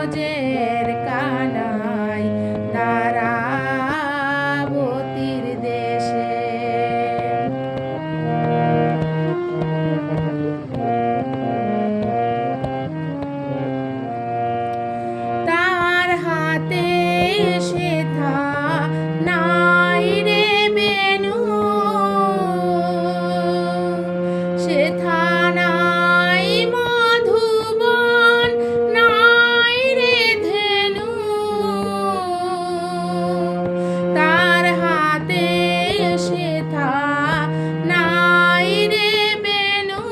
ব্রজের কানাই দ্বারাবতীর দেশে। তার হাতে সেথা নাই রে বেনু, সেথা নাই মধুবন, নাই রে ধেনু। তার হাতে সেথা নাই রে বেনু,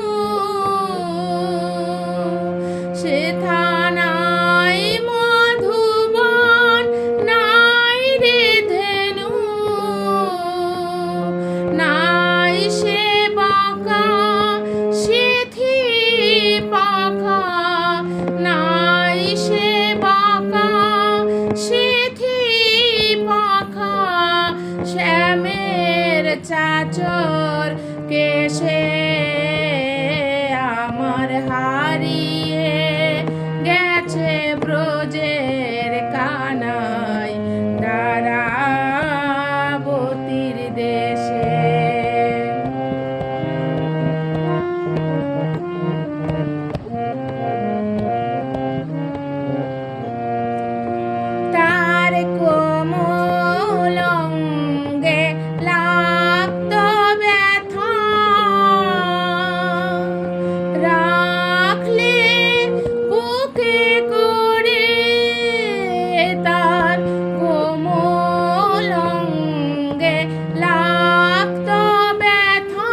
সেথা নাই মধুবন, নাই রে ধেনু। নাই সে বাঁকা সিথি পাখা, নাই সে বাঁকা সিথি পাখা। শ্যামের চাচর কেশে আমার হারিয়ে গেছে ব্রজের কানাই দ্বারাবতীর দেশে। তার কোমল অঙ্গে লাগত ব্যথা, রাখলে বুকে করে। তার কোমল অঙ্গে লাগত ব্যথা,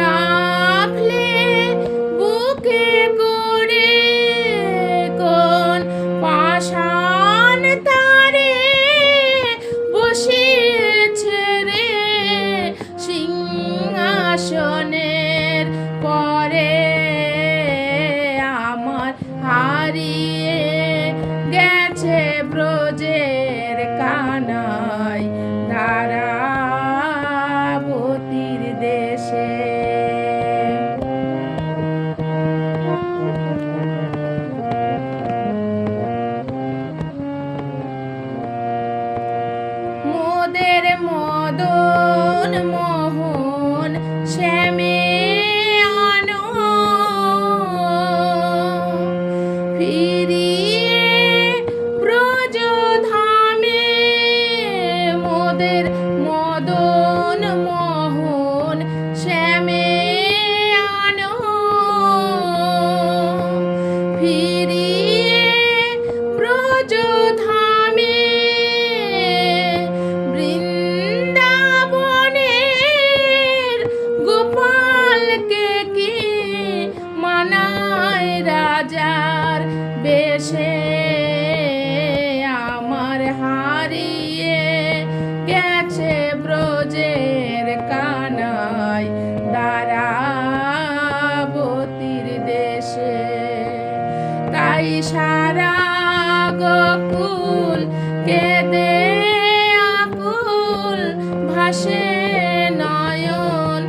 রাখলে বুকে করে। কোন পাষাণ তারে বসিয়েছে রে সিংহাসনের পরে। আমার হারিয়ে গেছে ব্রজের কানাই দ্বারাবতীর দেশে। মোদের মদন মোহন শ্যামে আনো, ফিরিয়ে ব্রজধামে। মোদের মদন মোহন শ্যামে আনো, ফিরিয়ে ব্রজধামে। বৃন্দাবনের গোপালকে কি মানায় রাজার বেশে। আমার হারিয়ে গেছে ব্রজের কানাই দ্বারাবতীর দেশে। তাই সারা গোকুল কেঁদে আকুল ভাসে নয়ন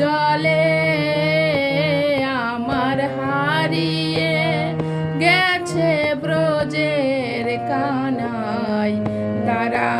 জলে। আমার হারিয়ে গেছে ব্রজের কানাই দ্বারা